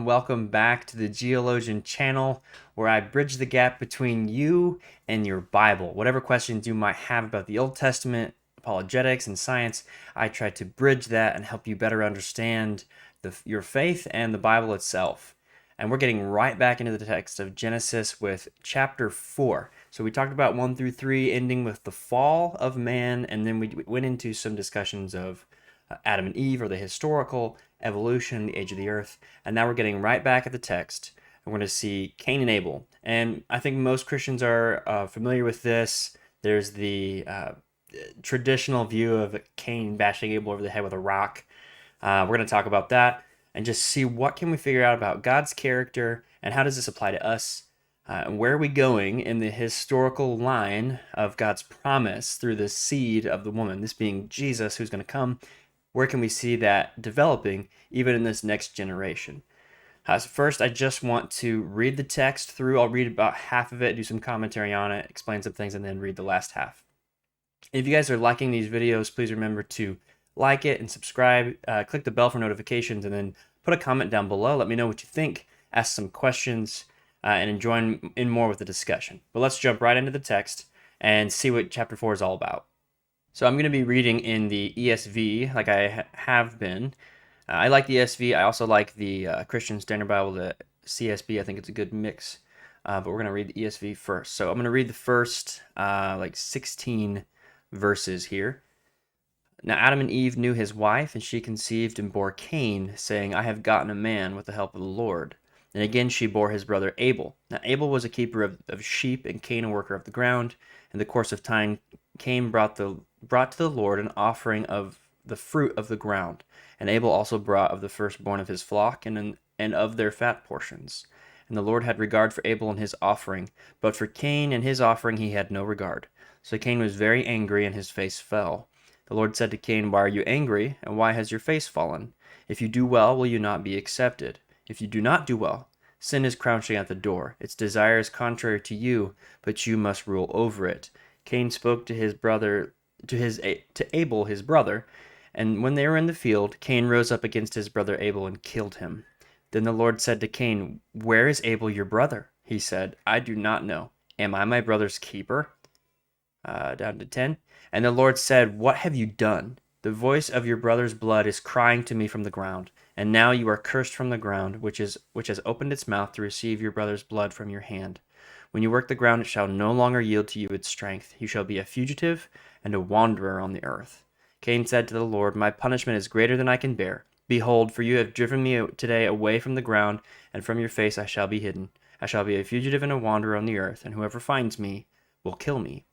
Welcome back to the Geologian channel, where I bridge the gap between you and your Bible. Whatever questions you might have about the Old Testament, apologetics, and science, I try to bridge that and help you better understand your faith and the Bible itself. And we're getting right back into the text of Genesis with chapter 4. So we talked about 1 through 3, ending with the fall of man, and then we went into some discussions of Adam and Eve, or the historical evolution, the age of the earth. And now we're getting right back at the text. And we're going to see Cain and Abel. And I think most Christians are familiar with this. There's the traditional view of Cain bashing Abel over the head with a rock. We're going to talk about that and just see what can we figure out about God's character and how does this apply to us. And where are we going in the historical line of God's promise through the seed of the woman, this being Jesus, who's going to come? Where can we see that developing even in this next generation? So first, I just want to read the text through. I'll read about half of it, do some commentary on it, explain some things, and then read the last half. If you guys are liking these videos, please remember to like it and subscribe. Click the bell for notifications, and then put a comment down below. Let me know what you think. Ask some questions, and join in more with the discussion. But let's jump right into the text and see what chapter 4 is all about. So I'm going to be reading in the ESV, like I have been. I like the ESV. I also like the Christian Standard Bible, the CSB. I think it's a good mix. But we're going to read the ESV first. So I'm going to read the first 16 verses here. Now Adam and Eve knew his wife, and she conceived and bore Cain, saying, I have gotten a man with the help of the Lord. And again she bore his brother Abel. Now Abel was a keeper of sheep, and Cain a worker of the ground. In the course of time, Cain brought to the Lord an offering of the fruit of the ground, and Abel also brought of the firstborn of his flock and of their fat portions. And the Lord had regard for Abel and his offering, but for Cain and his offering he had no regard. So Cain was very angry, and his face fell. The Lord said to Cain, Why are you angry, and why has your face fallen? If you do well, will you not be accepted? If you do not do well, sin is crouching at the door. Its desire is contrary to you, but you must rule over it. Cain spoke to his brother, to Abel his brother, and when they were in the field, Cain rose up against his brother Abel and killed him. Then the Lord said to Cain, Where is Abel your brother? He said, I do not know. Am I my brother's keeper? Down to 10. And the Lord said, What have you done? The voice of your brother's blood is crying to me from the ground, and now you are cursed from the ground, which has opened its mouth to receive your brother's blood from your hand. When you work the ground, it shall no longer yield to you its strength. You shall be a fugitive and a wanderer on the earth. Cain said to the Lord, My punishment is greater than I can bear. Behold, for you have driven me today away from the ground, and from your face I shall be hidden. I shall be a fugitive and a wanderer on the earth, and whoever finds me will kill me.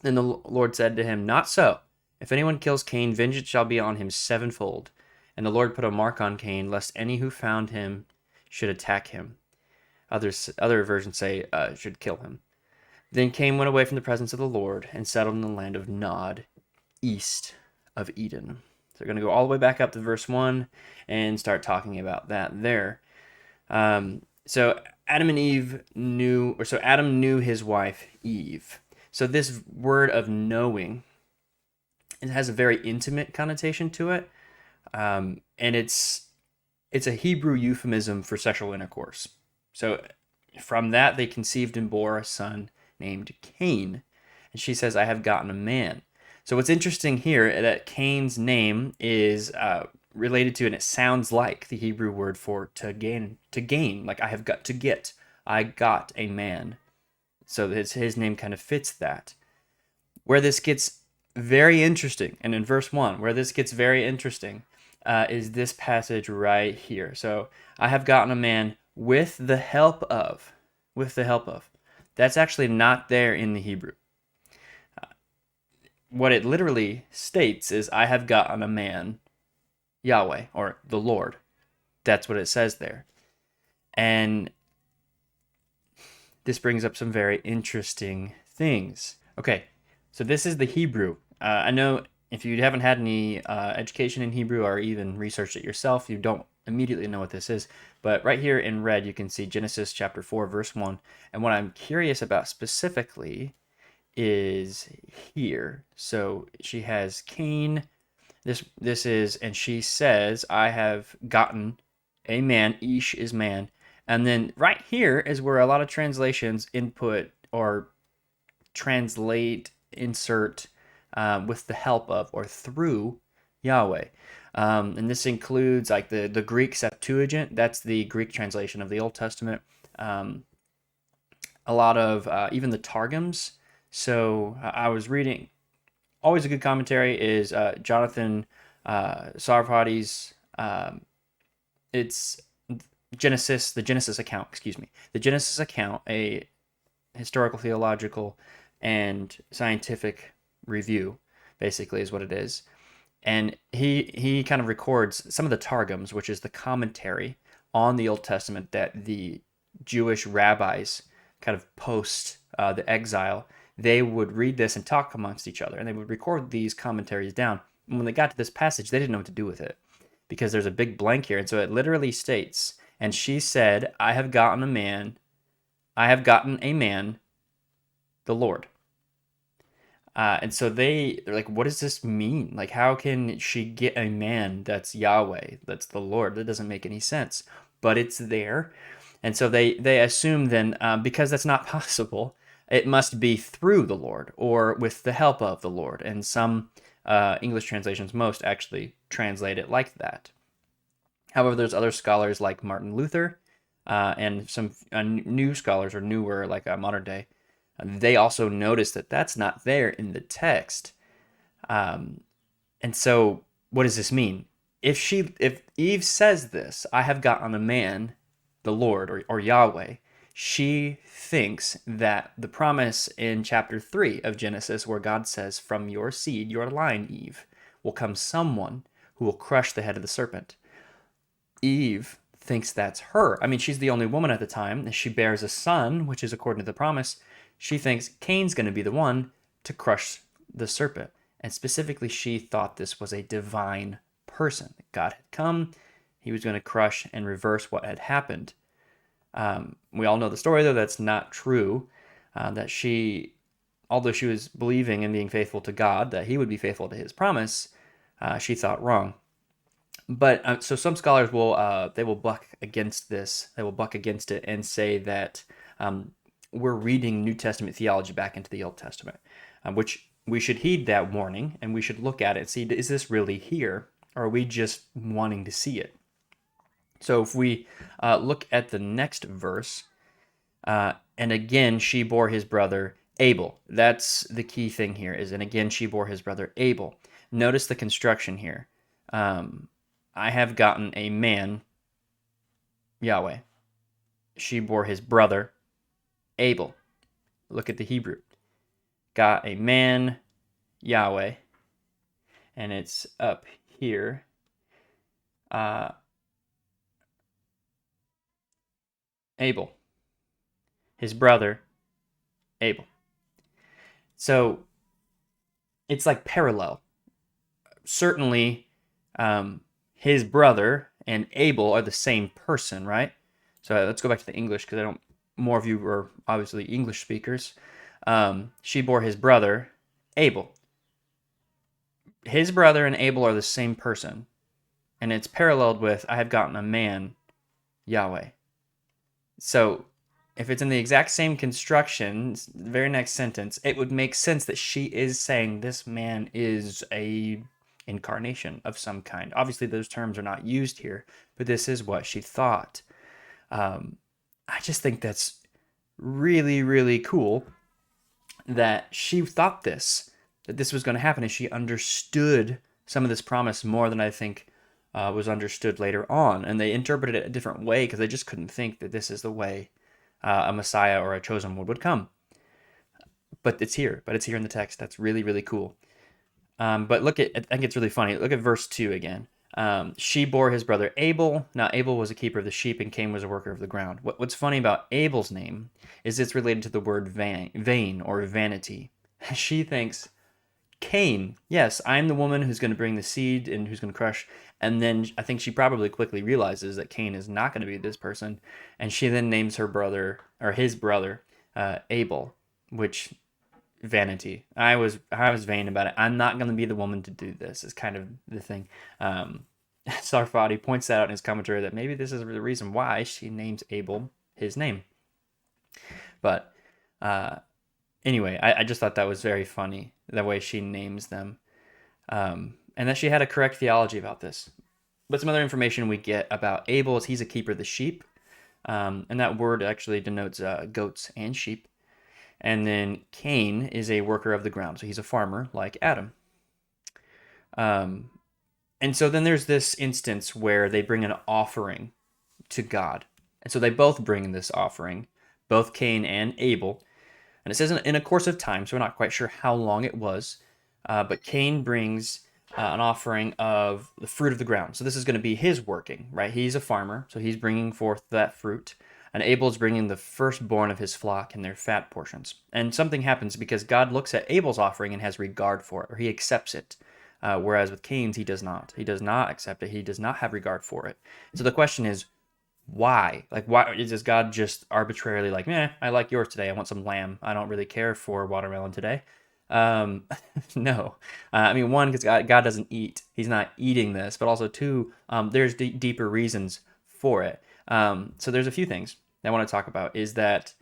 Then the Lord said to him, Not so. If anyone kills Cain, vengeance shall be on him sevenfold. And the Lord put a mark on Cain, lest any who found him should attack him. Other versions say should kill him. Then Cain went away from the presence of the Lord and settled in the land of Nod, east of Eden. So we're going to go all the way back up to verse 1 and start talking about that there. So Adam knew his wife Eve. So this word of knowing, it has a very intimate connotation to it, and it's a Hebrew euphemism for sexual intercourse. So from that they conceived and bore a son named Cain, and she says, "I have gotten a man." So what's interesting here that Cain's name is related to, and it sounds like the Hebrew word for to gain, like I have got to get. I got a man. So his name kind of fits that. Where this gets very interesting, and in verse 1, where this gets very interesting, is this passage right here. So, I have gotten a man with the help of. With the help of. That's actually not there in the Hebrew. What it literally states is, I have gotten a man, Yahweh, or the Lord. That's what it says there. And this brings up some very interesting things. Okay, so this is the Hebrew. I know if you haven't had any education in Hebrew or even researched it yourself, you don't immediately know what this is. But right here in red, you can see Genesis chapter 4, verse 1. And what I'm curious about specifically is here. So she has Cain. This is, and she says, I have gotten a man, ish is man. And then right here is where a lot of translations input or translate, insert with the help of or through Yahweh. And this includes like the Greek Septuagint, that's the Greek translation of the Old Testament. Um, a lot of even the Targums. So I was reading, always a good commentary is Jonathan Sarfati's, it's the Genesis account, excuse me, the Genesis account, a historical, theological, and scientific review, basically, is what it is. And he kind of records some of the Targums, which is the commentary on the Old Testament that the Jewish rabbis kind of post the exile. They would read this and talk amongst each other, and they would record these commentaries down. And when they got to this passage, they didn't know what to do with it because there's a big blank here. And so it literally states, "And she said, I have gotten a man, the Lord." And so they're like, what does this mean? Like, how can she get a man that's Yahweh, that's the Lord? That doesn't make any sense. But it's there. And so they assume then, because that's not possible, it must be through the Lord or with the help of the Lord. And some English translations, most actually translate it like that. However, there's other scholars like Martin Luther and some new scholars or newer, like modern day, they also notice that that's not there in the text. And so, what does this mean? If Eve says this, I have gotten a man, the Lord or Yahweh, she thinks that the promise in chapter 3 of Genesis, where God says, from your seed, your line, Eve, will come someone who will crush the head of the serpent. Eve thinks that's her. I mean, she's the only woman at the time. She bears a son, which is according to the promise. She thinks Cain's going to be the one to crush the serpent. And specifically, she thought this was a divine person. God had come, he was going to crush and reverse what had happened. We all know the story, though, that's not true. That she, although she was believing and being faithful to God, that he would be faithful to his promise, she thought wrong. But so some scholars will buck against this. They will buck against it and say that we're reading New Testament theology back into the Old Testament, which we should heed that warning and we should look at it and see, is this really here, or are we just wanting to see it? So if we look at the next verse, and again she bore his brother Abel. That's the key thing here. And again she bore his brother Abel. Notice the construction here. I have gotten a man, Yahweh. She bore his brother, Abel. Look at the Hebrew. Got a man, Yahweh. And it's up here. Abel. His brother, Abel. So it's like parallel. Certainly, his brother and Abel are the same person, right? So let's go back to the English because more of you are obviously English speakers. She bore his brother, Abel. His brother and Abel are the same person. And it's paralleled with, I have gotten a man, Yahweh. So if it's in the exact same construction, the very next sentence, it would make sense that she is saying this man is a incarnation of some kind. Obviously, those terms are not used here, but this is what she thought. I just think that's really, really cool that she thought that this was going to happen, and she understood some of this promise more than I think was understood later on. And they interpreted it a different way because they just couldn't think that this is the way a Messiah or a chosen one would come. But it's here in the text. That's really, really cool. But I think it's really funny. Look at verse 2 again. She bore his brother Abel. Now, Abel was a keeper of the sheep, and Cain was a worker of the ground. What's funny about Abel's name is it's related to the word vain or vanity. She thinks, Cain, yes, I'm the woman who's going to bring the seed and who's going to crush. And then I think she probably quickly realizes that Cain is not going to be this person. And she then names her brother, or his brother, Abel, which vanity. I was vain about it. I'm not going to be the woman to do this. Is kind of the thing. Sarfati points that out in his commentary that maybe this is the reason why she names Abel his name. But uh, anyway, I just thought that was very funny, the way she names them, and that she had a correct theology about this. But some other information we get about Abel is he's a keeper of the sheep, and that word actually denotes goats and sheep. And then Cain is a worker of the ground, so he's a farmer like Adam. Um, and so then there's this instance where they bring an offering to God. And so they both bring this offering, both Cain and Abel. And it says in a course of time, so we're not quite sure how long it was, but Cain brings an offering of the fruit of the ground. So this is going to be his working, right? He's a farmer, so he's bringing forth that fruit. And Abel's bringing the firstborn of his flock and their fat portions. And something happens because God looks at Abel's offering and has regard for it, or he accepts it. Whereas with Cain's, he does not. He does not accept it. He does not have regard for it. So the question is, why? Like, why is God just arbitrarily like, I like yours today. I want some lamb. I don't really care for watermelon today. No. I mean, one, because God doesn't eat. He's not eating this. But also, two, there's deeper reasons for it. So there's a few things I want to talk about is that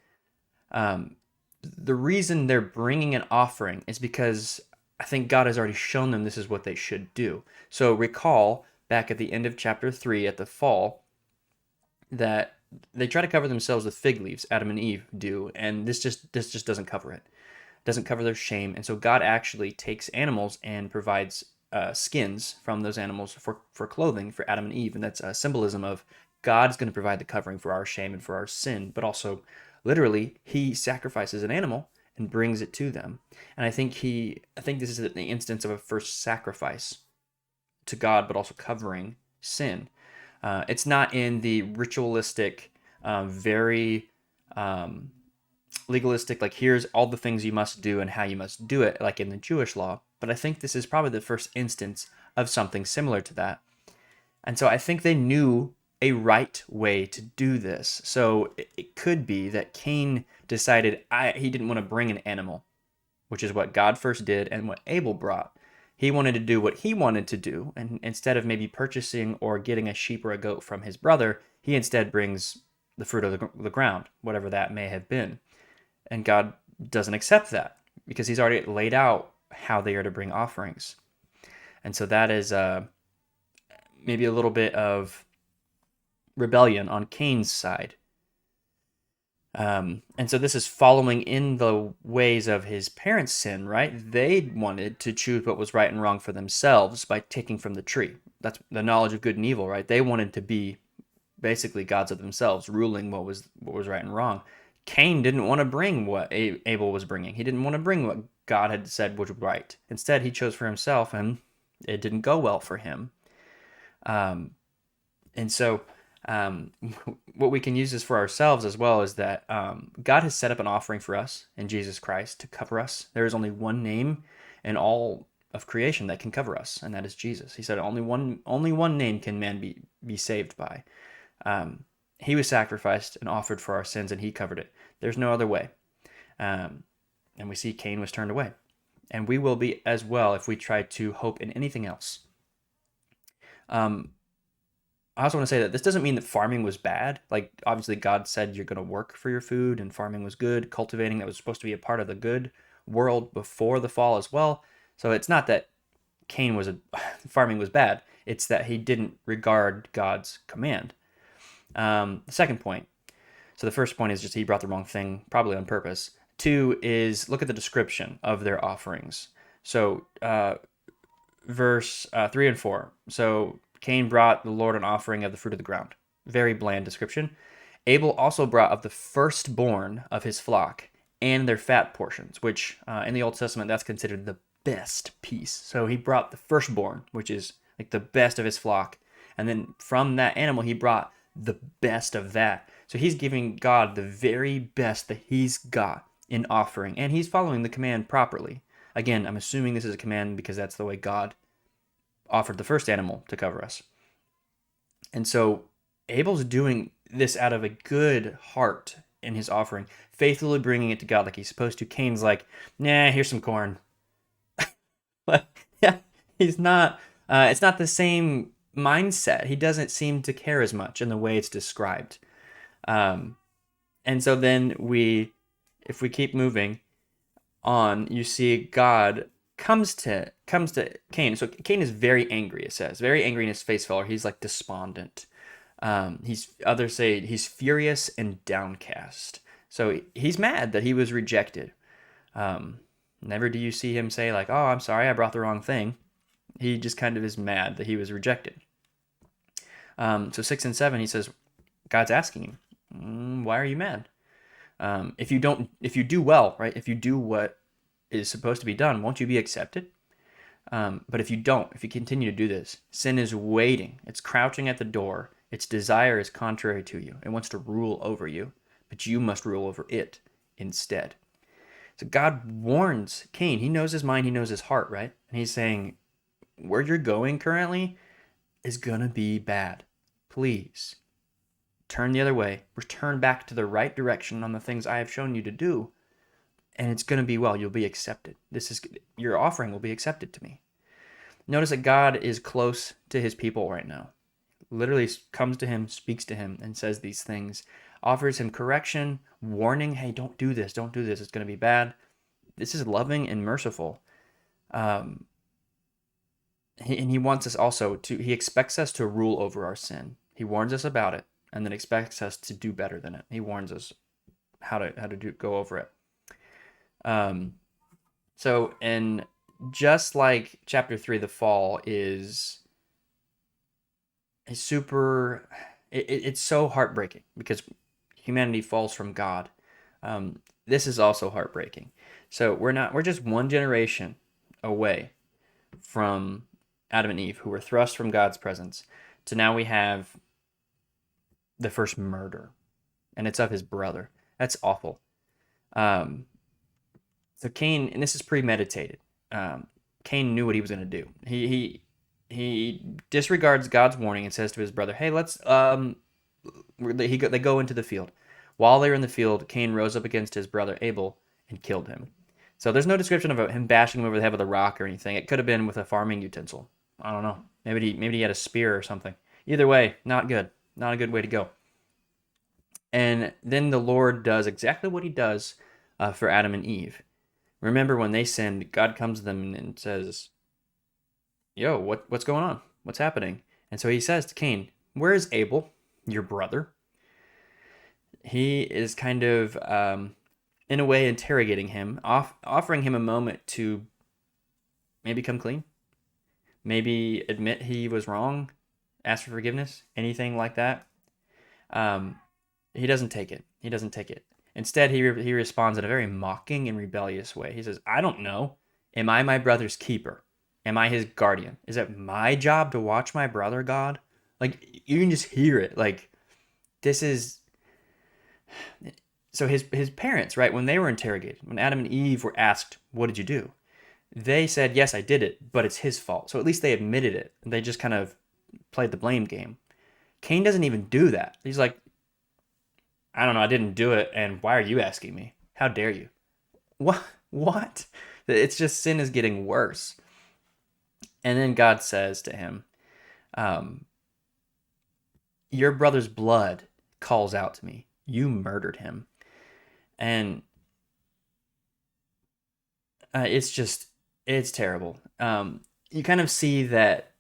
the reason they're bringing an offering is because I think God has already shown them this is what they should do. So recall back at the end of chapter 3 at the fall that they try to cover themselves with fig leaves, Adam and Eve do, and this just doesn't cover it. It doesn't cover their shame. And so God actually takes animals and provides skins from those animals for clothing for Adam and Eve. And that's a symbolism of God's going to provide the covering for our shame and for our sin, but also literally he sacrifices an animal and brings it to them. And I think this is the instance of a first sacrifice to God, but also covering sin. It's not in the ritualistic, very legalistic, like here's all the things you must do and how you must do it, like in the Jewish law. But I think this is probably the first instance of something similar to that. And so I think they knew a right way to do this. So it could be that Cain decided he didn't want to bring an animal, which is what God first did and what Abel brought. He wanted to do what he wanted to do, and instead of maybe purchasing or getting a sheep or a goat from his brother, he instead brings the fruit of the ground, whatever that may have been. And God doesn't accept that because he's already laid out how they are to bring offerings. And so that is maybe a little bit of rebellion on Cain's side. And so this is following in the ways of his parents' sin, right? They wanted to choose what was right and wrong for themselves by taking from the tree. That's the knowledge of good and evil, right? They wanted to be basically gods of themselves, ruling what was right and wrong. Cain didn't want to bring what Abel was bringing. He didn't want to bring what God had said was right. Instead, he chose for himself, and it didn't go well for him. And so what we can use this for ourselves as well is that God has set up an offering for us in Jesus Christ to cover us. There is only one name in all of creation that can cover us, and that is Jesus. He said only one name can man be saved by. He was sacrificed and offered for our sins, and he covered it. There's no other way. And we see Cain was turned away. And we will be as well if we try to hope in anything else. I also want to say that this doesn't mean that farming was bad. Like, obviously, God said you're going to work for your food, and farming was good. Cultivating, that was supposed to be a part of the good world before the fall as well. So it's not that farming was bad. It's that he didn't regard God's command. The second point. So the first point is just he brought the wrong thing, probably on purpose. 2 is look at the description of their offerings. So verse 3 and 4. So Cain brought the Lord an offering of the fruit of the ground. Very bland description. Abel also brought of the firstborn of his flock and their fat portions, which in the Old Testament, that's considered the best piece. So he brought the firstborn, which is like the best of his flock. And then from that animal, he brought the best of that. So he's giving God the very best that he's got in offering. And he's following the command properly. Again, I'm assuming this is a command because that's the way God offered the first animal to cover us. And so Abel's doing this out of a good heart in his offering, faithfully bringing it to God like he's supposed to. Cain's like, nah, here's some corn. But yeah, he's not, it's not the same mindset. He doesn't seem to care as much in the way it's described. Um, and so then if we keep moving on, you see God comes to Cain. So Cain is very angry. It says very angry, and his face fell. Or he's like despondent. Others say he's furious and downcast. So he's mad that he was rejected. Never do you see him say like, "Oh, I'm sorry, I brought the wrong thing." He just kind of is mad that he was rejected. So 6 and 7, he says, God's asking him, "Why are you mad? If you do well, right? If you do what is supposed to be done, won't you be accepted? But if you continue to do this, sin is waiting. It's crouching at the door. Its desire is contrary to you. It wants to rule over you, but you must rule over it instead." So God warns Cain. He knows his mind. He knows his heart, right? And he's saying, where you're going currently is going to be bad. Please turn the other way. Return back to the right direction on the things I have shown you to do. And it's going to be well. You'll be accepted. Your offering will be accepted to me. Notice that God is close to his people right now. Literally comes to him, speaks to him, and says these things. Offers him correction, warning, hey, don't do this. Don't do this. It's going to be bad. This is loving and merciful. And he wants us also he expects us to rule over our sin. He warns us about it and then expects us to do better than it. He warns us how to go over it. And just like chapter 3, the fall is super, it's so heartbreaking because humanity falls from God. This is also heartbreaking. So we're just one generation away from Adam and Eve, who were thrust from God's presence, to now we have the first murder, and it's of his brother. That's awful. So Cain, and this is premeditated. Cain knew what he was going to do. He disregards God's warning and says to his brother, "Hey, let's." They go into the field. While they were in the field, Cain rose up against his brother Abel and killed him. So there's no description of him bashing him over the head with a rock or anything. It could have been with a farming utensil. I don't know. Maybe he had a spear or something. Either way, not good. Not a good way to go. And then the Lord does exactly what he does for Adam and Eve. Remember when they sinned, God comes to them and says, "Yo, what's going on? What's happening?" And so he says to Cain, "Where is Abel, your brother?" He is kind of, in a way, interrogating him, offering him a moment to maybe come clean, maybe admit he was wrong, ask for forgiveness, anything like that. He doesn't take it. He doesn't take it. Instead, he responds in a very mocking and rebellious way. He says, "I don't know. Am I my brother's keeper? Am I his guardian? Is it my job to watch my brother, God?" Like, you can just hear it. Like, this is... So his parents, right, when they were interrogated, when Adam and Eve were asked, "What did you do?" They said, "Yes, I did it, but it's his fault." So at least they admitted it. They just kind of played the blame game. Cain doesn't even do that. He's like, "I don't know, I didn't do it, and why are you asking me? How dare you?" What? It's just sin is getting worse. And then God says to him, "Your brother's blood calls out to me. You murdered him." And it's terrible. You kind of see that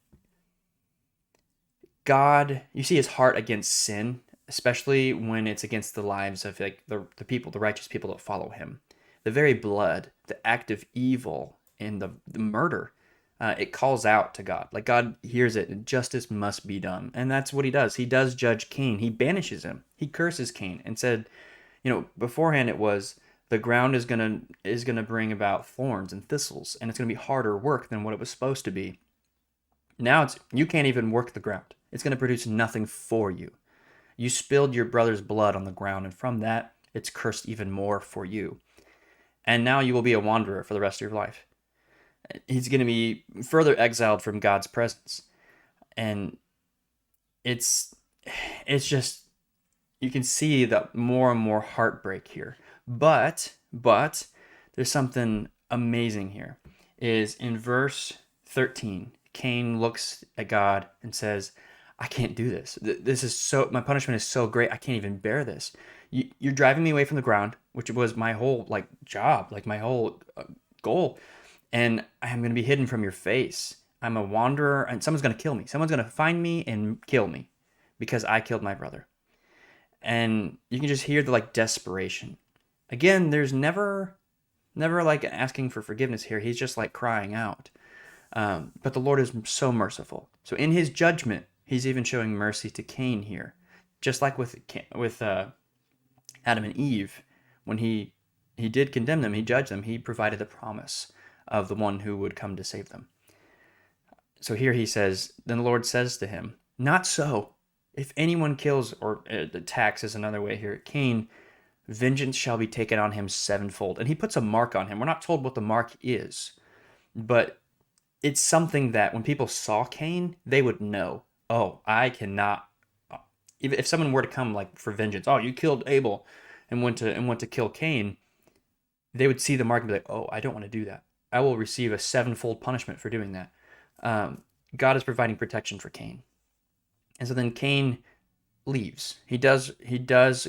God, you see his heart against sin, especially when it's against the lives of like the people, the righteous people that follow him. The very blood, the act of evil in the murder, it calls out to God. Like, God hears it, and justice must be done. And that's what he does. He does judge Cain. He banishes him. He curses Cain and said, beforehand it was, the ground is gonna bring about thorns and thistles, and it's gonna be harder work than what it was supposed to be. Now you can't even work the ground. It's gonna produce nothing for you. You spilled your brother's blood on the ground, and from that, it's cursed even more for you. And now you will be a wanderer for the rest of your life. He's going to be further exiled from God's presence. And it's just, you can see that more and more heartbreak here. But there's something amazing here. Is in verse 13, Cain looks at God and says, I can't do this. This is so, my punishment is so great. I can't even bear this. You're driving me away from the ground, which was my whole like job, like my whole goal. And I am going to be hidden from your face. I'm a wanderer and someone's going to kill me. Someone's going to find me and kill me because I killed my brother. And you can just hear the like desperation. Again, there's never like asking for forgiveness here. He's just like crying out. But the Lord is so merciful. So in his judgment, he's even showing mercy to Cain here. Just like with Adam and Eve, when he did condemn them, he judged them, he provided the promise of the one who would come to save them. So here he says, then the Lord says to him, not so. If anyone kills or attacks is another way here, Cain, vengeance shall be taken on him sevenfold. And he puts a mark on him. We're not told what the mark is, but it's something that when people saw Cain, they would know, oh, I cannot. If someone were to come like for vengeance, oh, you killed Abel and went to kill Cain, they would see the mark and be like, oh, I don't want to do that. I will receive a sevenfold punishment for doing that. God is providing protection for Cain. And so then Cain leaves. He does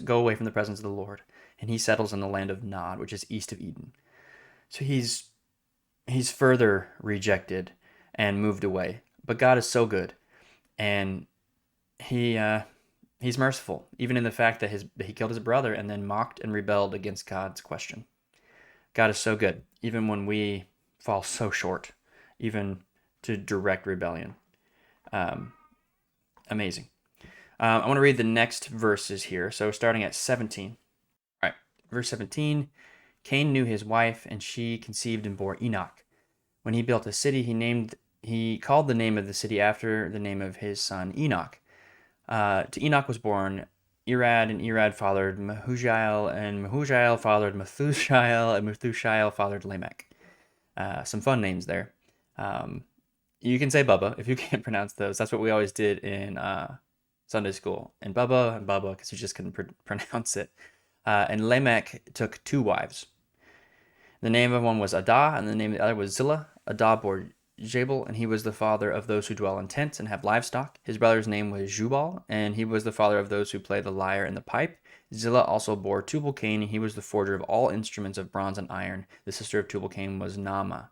go away from the presence of the Lord, and he settles in the land of Nod, which is east of Eden. So he's further rejected and moved away. But God is so good, and he's merciful, even in the fact that he killed his brother and then mocked and rebelled against God's question. God is so good, even when we fall so short, even to direct rebellion. Amazing. I want to read the next verses here. So starting at 17. All right, verse 17. Cain knew his wife, and she conceived and bore Enoch. When he built a city, he called the name of the city after the name of his son Enoch. To Enoch was born Irad, and Irad fathered Mehujael, and Mehujael fathered Methushael, and Methushael fathered Lamech. Some fun names there. You can say Bubba if you can't pronounce those. That's what we always did in Sunday school. And Bubba, because you just couldn't pronounce it. And Lamech took 2 wives. The name of one was Adah, and the name of the other was Zillah. Adah bore Jabal, and he was the father of those who dwell in tents and have livestock. His brother's name was Jubal, and he was the father of those who play the lyre and the pipe. Zillah also bore Tubal-Cain, and he was the forger of all instruments of bronze and iron. The sister of Tubal-Cain was Naamah.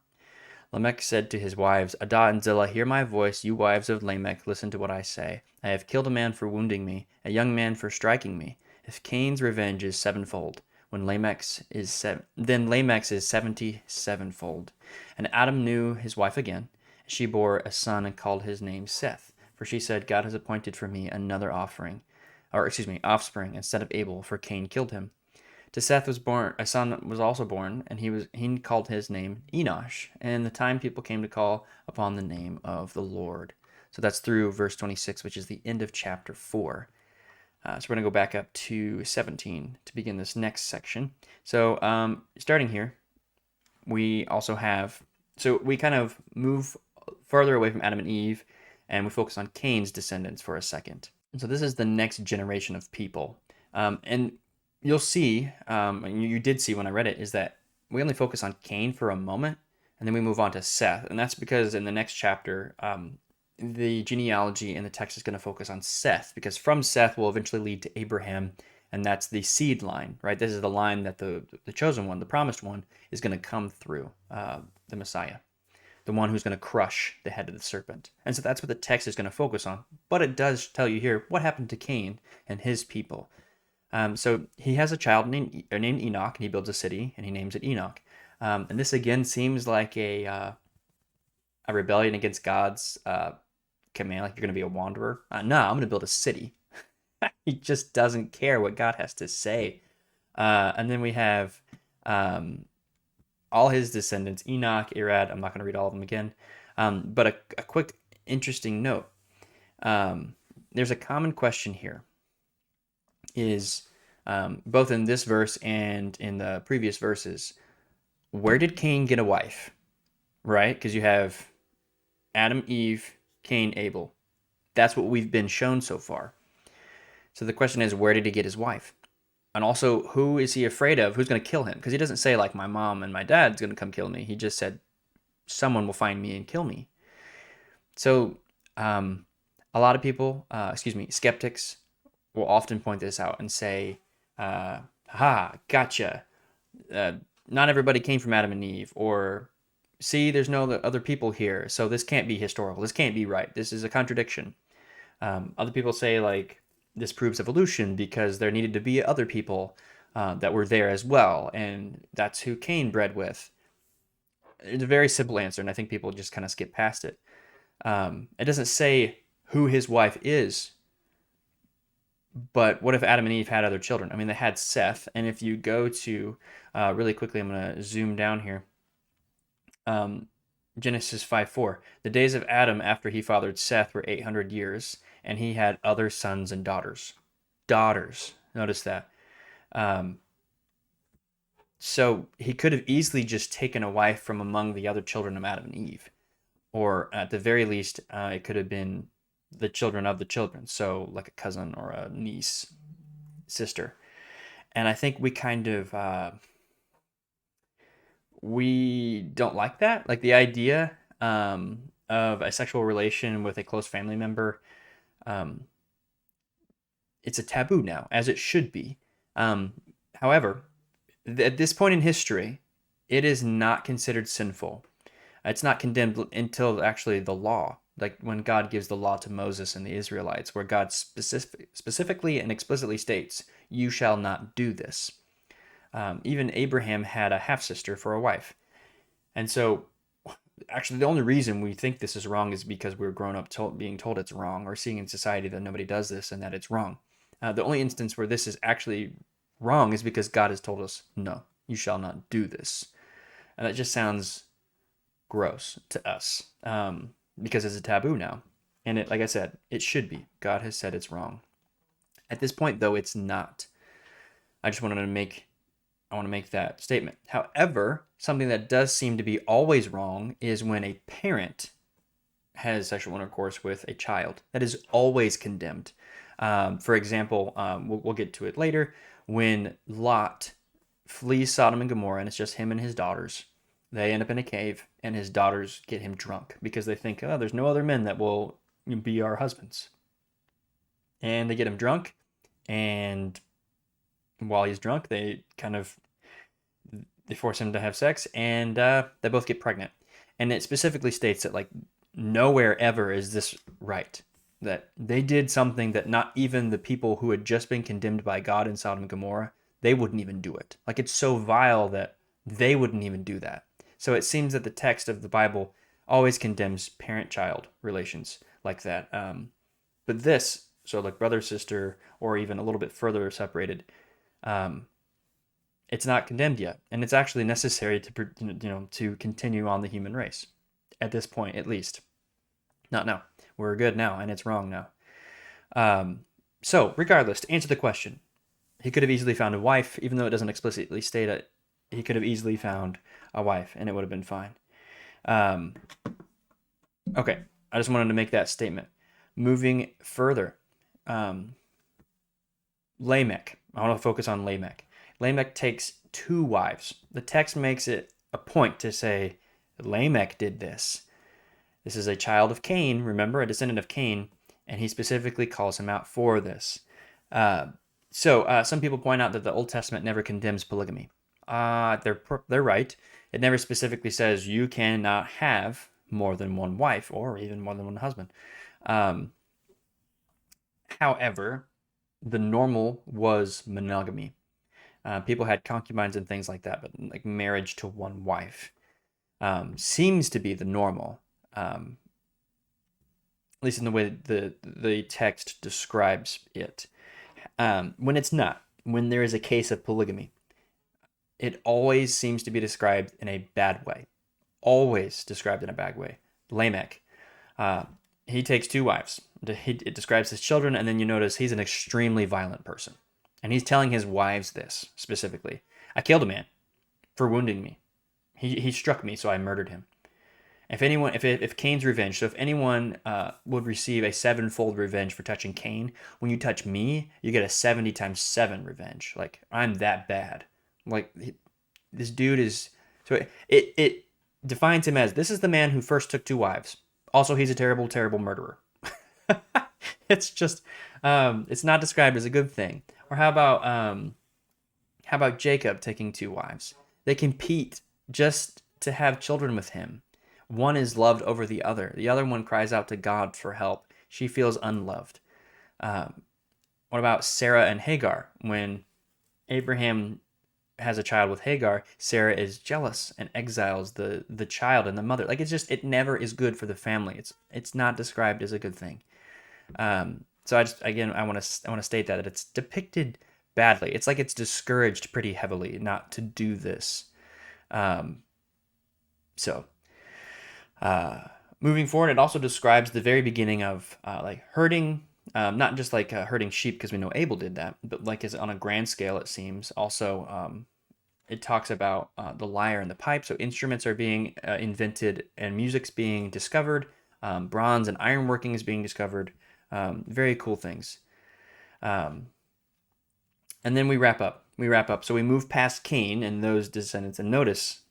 Lamech said to his wives, Adah and Zillah, hear my voice, you wives of Lamech, listen to what I say. I have killed a man for wounding me, a young man for striking me. If Cain's revenge is sevenfold, then Lamech's is 77fold. And Adam knew his wife again. She bore a son and called his name Seth, for she said, God has appointed for me another offspring instead of Abel, for Cain killed him. To Seth a son was also born, and he called his name Enosh. And the time people came to call upon the name of the Lord. So that's through verse 26, which is the end of chapter 4. So we're going to go back up to 17 to begin this next section. So starting here, we also have, so we kind of move further away from Adam and Eve, and we focus on Cain's descendants for a second. And so this is the next generation of people. And you'll see, and you did see when I read it, is that we only focus on Cain for a moment, and then we move on to Seth. And that's because in the next chapter, the genealogy in the text is going to focus on Seth, because from Seth will eventually lead to Abraham, and that's the seed line, right? This is the line that the chosen one, the promised one, is going to come through, the Messiah, the one who's going to crush the head of the serpent. And so that's what the text is going to focus on. But it does tell you here what happened to Cain and his people. So he has a child named Enoch, and he builds a city, and he names it Enoch. And this again seems like a rebellion against God's command, like you're going to be a wanderer. No, I'm going to build a city. He just doesn't care what God has to say. And then we have all his descendants, Enoch, Irad. I'm not going to read all of them again. But a quick, interesting note. There's a common question here. Is both in this verse and in the previous verses, where did Cain get a wife? Right? Because you have Adam, Eve, Cain, Abel. That's what we've been shown so far. So the question is, where did he get his wife? And also, who is he afraid of? Who's going to kill him? Because he doesn't say, like, my mom and my dad's going to come kill me. He just said, someone will find me and kill me. So, a lot of people, skeptics, will often point this out and say, "Ha, gotcha. Uh, not everybody came from Adam and Eve," or "See, there's no other people here, so this can't be historical. This can't be right. This is a contradiction." Other people say like this proves evolution because there needed to be other people that were there as well, and that's who Cain bred with. It's a very simple answer, and I think people just kind of skip past it. It doesn't say who his wife is, but what if Adam and Eve had other children? I mean, they had Seth, and if you go to really quickly, I'm going to zoom down here. Genesis 5:4. The days of Adam after he fathered Seth were 800 years, and he had other sons and daughters. Daughters. Notice that. Um, so he could have easily just taken a wife from among the other children of Adam and Eve. Or at the very least, it could have been the children of the children. So like a cousin or a niece, sister. And I think we kind of we don't like that. Like the idea of a sexual relation with a close family member, um, it's a taboo now, as it should be. Um, However, at this point in history, it is not considered sinful. It's not condemned until actually the law, like when God gives the law to Moses and the Israelites, where God specifically and explicitly states, "You shall not do this." Even Abraham had a half sister for a wife. And so, actually, the only reason we think this is wrong is because we were grown up being told it's wrong, or seeing in society that nobody does this and that it's wrong. The only instance where this is actually wrong is because God has told us, "No, you shall not do this." And that just sounds gross to us because it's a taboo now. And it, like I said, it should be. God has said it's wrong. At this point, though, it's not. I just wanted to make I want to make that statement. However, something that does seem to be always wrong is when a parent has sexual intercourse with a child. That is always condemned. For example, we'll get to it later. When Lot flees Sodom and Gomorrah, and it's just him and his daughters, they end up in a cave, and his daughters get him drunk because they think, "Oh, there's no other men that will be our husbands." And they get him drunk, and while he's drunk, they force him to have sex, and they both get pregnant. And it specifically states that like nowhere ever is this right. That they did something that not even the people who had just been condemned by God in Sodom and Gomorrah, they wouldn't even do it. Like it's so vile that they wouldn't even do that. So it seems that the text of the Bible always condemns parent-child relations like that. But this, so like brother sister, or even a little bit further separated, um, it's not condemned yet, and it's actually necessary to continue on the human race at this point, at least. Not now. We're good now, and it's wrong now. So, regardless, to answer the question, he could have easily found a wife, even though it doesn't explicitly state it. He could have easily found a wife, and it would have been fine. Okay, I just wanted to make that statement. Moving further, Lamech. I want to focus on Lamech. Lamech takes 2 wives. The text makes it a point to say Lamech did this. This is a child of Cain, remember, a descendant of Cain, and he specifically calls him out for this. So some people point out that the Old Testament never condemns polygamy. They're right. It never specifically says you cannot have more than one wife or even more than one husband. However, the normal was monogamy. People had concubines and things like that, but like marriage to one wife seems to be the normal, at least in the way the text describes it. When it's not, when there is a case of polygamy, it always seems to be described in a bad way. Always described in a bad way. Lamech, he takes 2 wives. It describes his children, and then you notice he's an extremely violent person. And he's telling his wives this specifically. "I killed a man for wounding me. He struck me, so I murdered him." If Cain's revenge, so if anyone would receive a 7-fold revenge for touching Cain, when you touch me, you get a 70 times 7 revenge. Like, I'm that bad. Like, this dude is... So it defines him as, this is the man who first took 2 wives. Also, he's a terrible, terrible murderer. It's just, it's not described as a good thing. Or how about Jacob taking two wives? They compete just to have children with him. One is loved over the other. The other one cries out to God for help. She feels unloved. Um, what about Sarah and Hagar? When Abraham has a child with Hagar, Sarah is jealous and exiles the child and the mother. Like, it's just, it never is good for the family. It's not described as a good thing. So I just, again, I want to state that it's depicted badly. It's like it's discouraged pretty heavily not to do this. Um, so moving forward, it also describes the very beginning of like herding, not just like herding sheep, because we know Abel did that, but like as on a grand scale, it seems. Also, it talks about the lyre and the pipe. So instruments are being invented and music's being discovered. Bronze and ironworking is being discovered. Very cool things. And then we wrap up. So we move past Cain and those descendants, and notice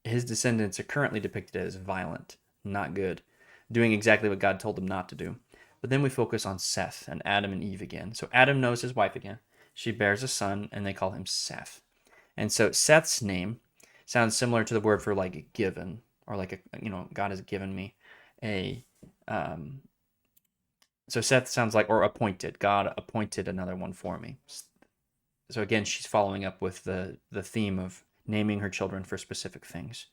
his descendants are currently depicted as violent, not good, doing exactly what God told them not to do. But then we focus on Seth and Adam and Eve again. So Adam knows his wife again. She bears a son, and they call him Seth. And so Seth's name sounds similar to the word for like given, or like God has given me a. So Seth sounds like, or appointed. God appointed another one for me. So again, she's following up with the theme of naming her children for specific things.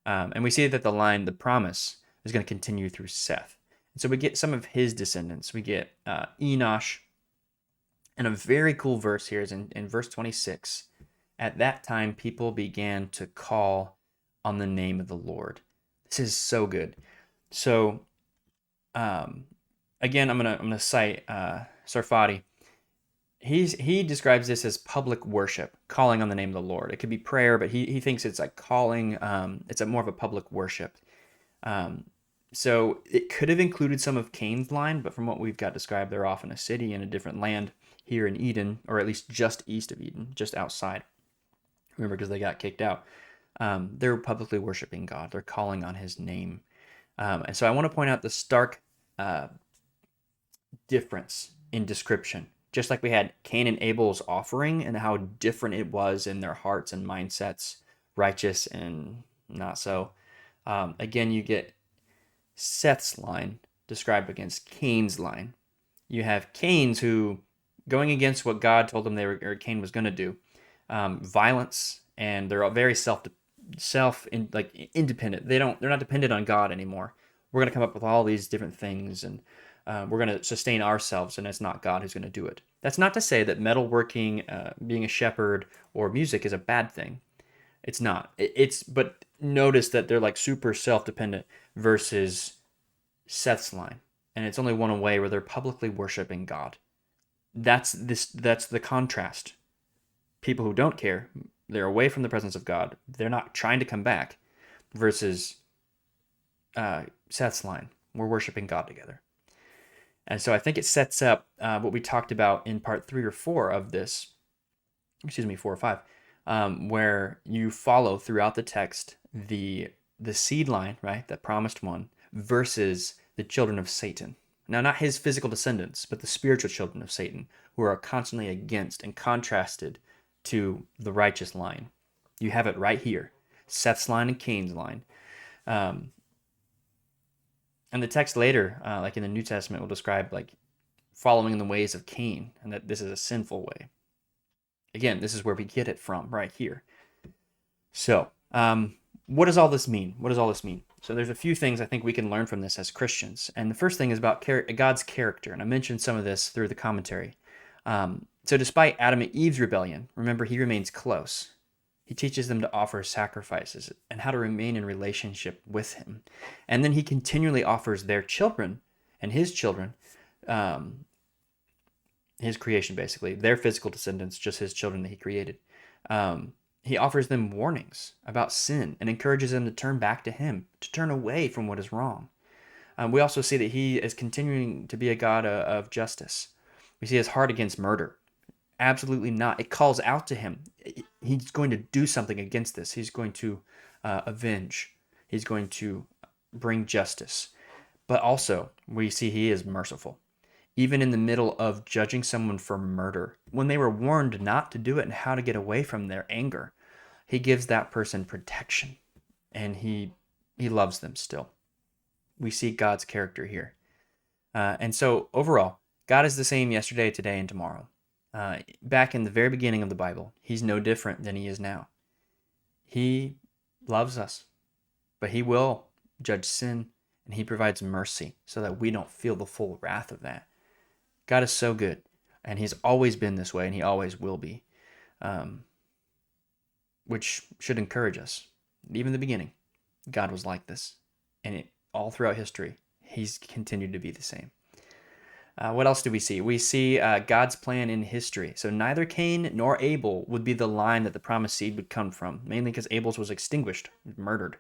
And we see that the line, the promise, is going to continue through Seth. And so we get some of his descendants. We get Enosh. And a very cool verse here is in verse 26. At that time, people began to call on the name of the Lord. This is so good. So, again, I'm gonna cite Sarfati. He describes this as public worship, calling on the name of the Lord. It could be prayer, but he thinks it's like calling. It's more of a public worship. So it could have included some of Cain's line, but from what we've got described, they're off in a city in a different land here in Eden, or at least just east of Eden, just outside. Remember, because they got kicked out. They're publicly worshiping God. They're calling on his name. And so I want to point out the stark difference in description. Just like we had Cain and Abel's offering and how different it was in their hearts and mindsets, righteous and not so. Again, you get Seth's line described against Cain's line. You have Cain's who, going against what God told them Cain was going to do, violence, and they're all very independent. They're not dependent on God anymore. We're going to come up with all these different things, and we're going to sustain ourselves, and it's not God who's going to do it. That's not to say that metalworking, being a shepherd, or music is a bad thing. It's not. But notice that they're like super self-dependent versus Seth's line, and it's only one way where they're publicly worshiping God. That's the contrast. People who don't care, they're away from the presence of God. They're not trying to come back, versus Seth's line. We're worshiping God together. And so I think it sets up what we talked about in part 3 or 4 of this, 4 or 5, where you follow throughout the text the seed line, right, that promised one, versus the children of Satan. Now, not his physical descendants, but the spiritual children of Satan, who are constantly against and contrasted to the righteous line. You have it right here, Seth's line and Cain's line. And the text later, like in the New Testament, will describe like following in the ways of Cain, and that this is a sinful way. Again, this is where we get it from, right here. So, what does all this mean? So there's a few things I think we can learn from this as Christians. And the first thing is about God's character, and I mentioned some of this through the commentary. So despite Adam and Eve's rebellion, remember, he remains close. He teaches them to offer sacrifices and how to remain in relationship with him. And then he continually offers their children and his children, his creation basically, their physical descendants, just his children that he created. He offers them warnings about sin and encourages them to turn back to him, to turn away from what is wrong. We also see that he is continuing to be a God of justice. We see his heart against murder. Absolutely not. It calls out to him. He's going to do something against this. He's going to avenge. He's going to bring justice. But also, we see he is merciful. Even in the middle of judging someone for murder, when they were warned not to do it and how to get away from their anger, he gives that person protection, and he loves them still. We see God's character here. And so overall, God is the same yesterday, today, and tomorrow. Back in the very beginning of the Bible, he's no different than he is now. He loves us, but he will judge sin, and he provides mercy so that we don't feel the full wrath of that. God is so good, and he's always been this way, and he always will be, which should encourage us. Even in the beginning, God was like this, and all throughout history, he's continued to be the same. What else do we see? We see God's plan in history. So neither Cain nor Abel would be the line that the promised seed would come from, mainly because Abel's was extinguished, murdered.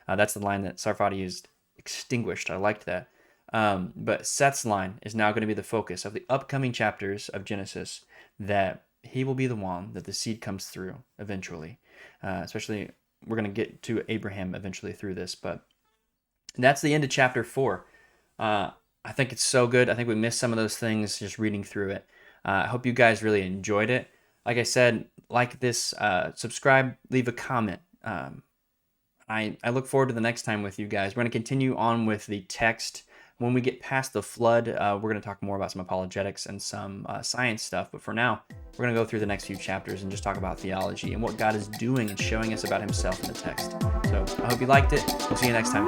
That's the line that Sarfati used, extinguished. I liked that. But Seth's line is now going to be the focus of the upcoming chapters of Genesis, that he will be the one that the seed comes through eventually. Especially, we're going to get to Abraham eventually through this, but that's the end of chapter 4. I think it's so good. I think we missed some of those things just reading through it. I hope you guys really enjoyed it. Like I said, like this, subscribe, leave a comment. I look forward to the next time with you guys. We're going to continue on with the text. When we get past the flood, we're going to talk more about some apologetics and some science stuff. But for now, we're going to go through the next few chapters and just talk about theology and what God is doing and showing us about himself in the text. So I hope you liked it. We'll see you next time.